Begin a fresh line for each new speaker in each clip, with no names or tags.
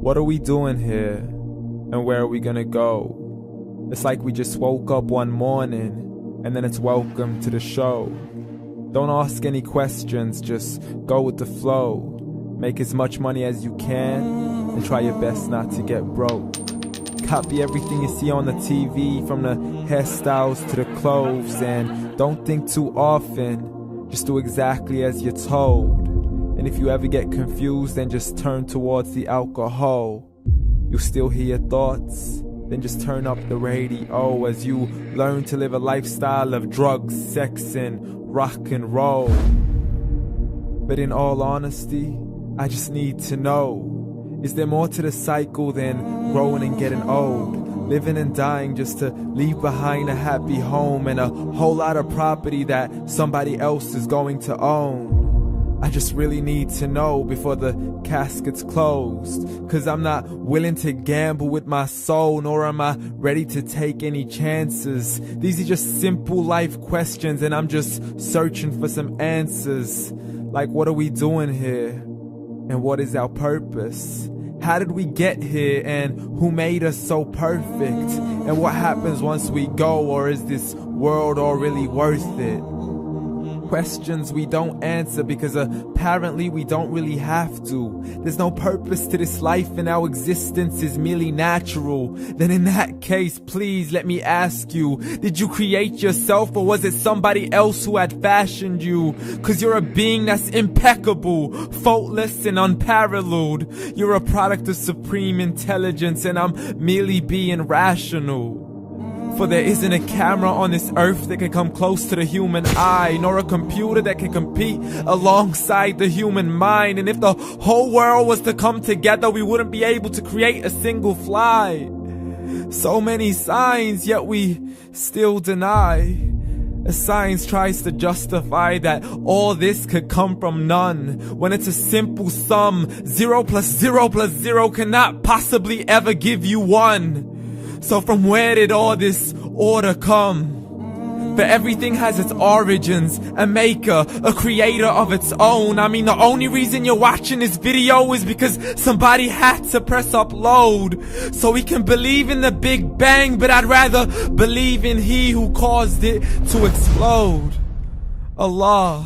What are we doing here? And where are we gonna go? It's like we just woke up one morning and then it's welcome to the show. Don't ask any questions, just go with the flow. Make as much money as you can and try your best not to get broke. Copy everything you see on the TV, from the hairstyles to the clothes, and don't think too often, just do exactly as you're told. And if you ever get confused, then just turn towards the alcohol. You'll still hear your thoughts, then just turn up the radio as you learn to live a lifestyle of drugs, sex, and rock and roll. But in all honesty, I just need to know, is there more to the cycle than growing and getting old? Living and dying just to leave behind a happy home and a whole lot of property that somebody else is going to own. I just really need to know before the casket's closed, 'cause I'm not willing to gamble with my soul, nor am I ready to take any chances. These are just simple life questions and I'm just searching for some answers. Like, what are we doing here? And what is our purpose? How did we get here, and who made us so perfect? And what happens once we go, or is this world all really worth it? Questions we don't answer because apparently we don't really have to. There's no purpose to this life and our existence is merely natural. Then in that case, please let me ask you, did you create yourself, or was it somebody else who had fashioned you? 'Cause you're a being that's impeccable, faultless and unparalleled. You're a product of supreme intelligence and I'm merely being rational. For there isn't a camera on this earth that can come close to the human eye, nor a computer that can compete alongside the human mind. And if the whole world was to come together, we wouldn't be able to create a single fly. So many signs, yet we still deny. As science tries to justify that all this could come from none, when it's a simple sum. 0 plus 0 plus 0 cannot possibly ever give you 1. So from where did all this order come? For everything has its origins, a maker, a creator of its own. I mean, the only reason you're watching this video is because somebody had to press upload. So we can believe in the Big Bang, but I'd rather believe in He who caused it to explode. Allah,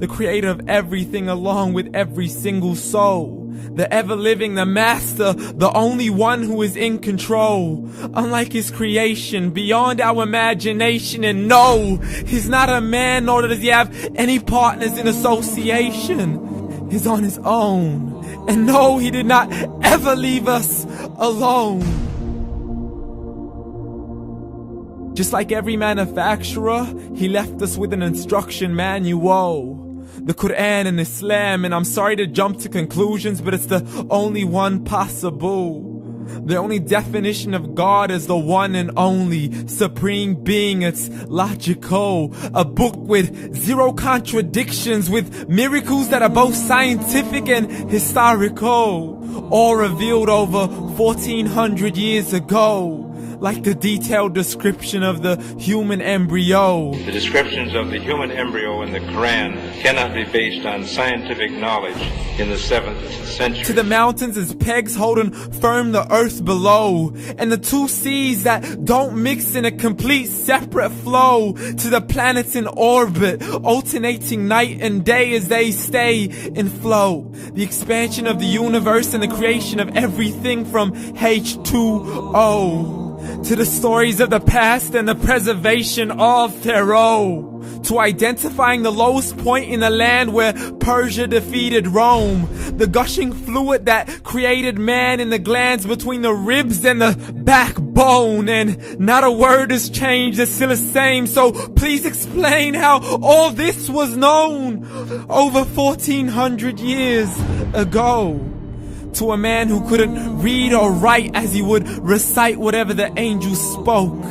the creator of everything along with every single soul. The ever-living, the master, the only one who is in control. Unlike his creation, beyond our imagination. And no, he's not a man, nor does he have any partners in association. He's on his own. And no, he did not ever leave us alone. Just like every manufacturer, he left us with an instruction manual. The Quran and Islam, and I'm sorry to jump to conclusions, but it's the only one possible. The only definition of God is the one and only supreme being. It's logical, a book with 0 contradictions, with miracles that are both scientific and historical, all revealed over 1400 years ago. Like the detailed description of the human embryo.
The descriptions of the human embryo in the Quran cannot be based on scientific knowledge in the 7th century.
To the mountains as pegs holding firm the earth below, and the 2 seas that don't mix in a complete separate flow. To the planets in orbit, alternating night and day as they stay in flow. The expansion of the universe and the creation of everything from H2O. To the stories of the past and the preservation of Pharaoh. To identifying the lowest point in the land where Persia defeated Rome. The gushing fluid that created man in the glands between the ribs and the backbone. And not a word has changed, it's still the same. So please explain how all this was known over 1400 years ago. To a man who couldn't read or write as he would recite whatever the angels spoke.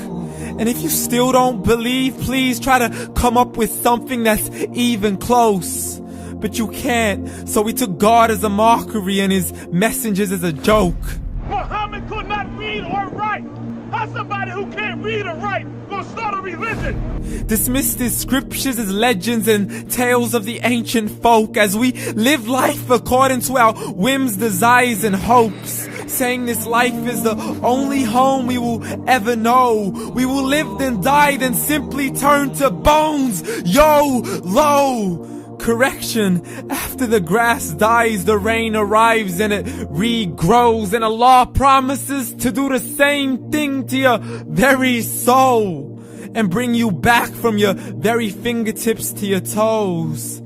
And if you still don't believe, please try to come up with something that's even close. But you can't, so we took God as a mockery and his messengers as a joke.
Muhammad could not read or write. How's somebody who can't read or write gonna start a religion?
Dismissed his scriptures as legends and tales of the ancient folk as we live life according to our whims, desires, and hopes. saying this life is the only home we will ever know. We will live then die, then simply turn to bones. YOLO! Correction, after the grass dies, the rain arrives and it regrows, and Allah promises to do the same thing to your very soul and bring you back from your very fingertips to your toes,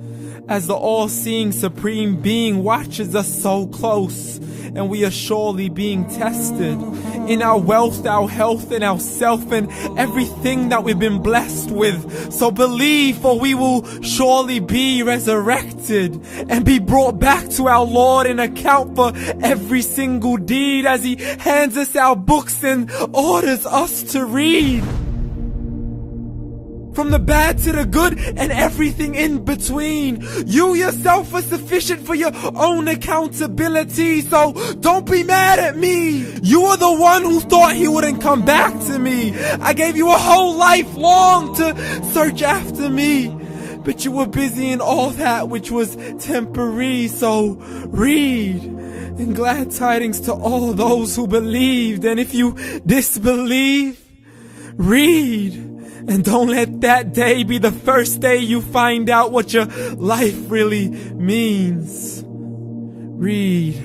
as the all-seeing supreme being watches us so close, and we are surely being tested in our wealth, our health, and our self, and everything that we've been blessed with. So believe, for we will surely be resurrected and be brought back to our Lord and account for every single deed, as He hands us our books and orders us to read. From the bad to the good and everything in between. You yourself are sufficient for your own accountability, so don't be mad at me. You are the one who thought He wouldn't come back to me. I gave you a whole life long to search after me, but you were busy in all that which was temporary. So read, and glad tidings to all those who believed. And if you disbelieve, read. And don't let that day be the first day you find out what your life really means. Read.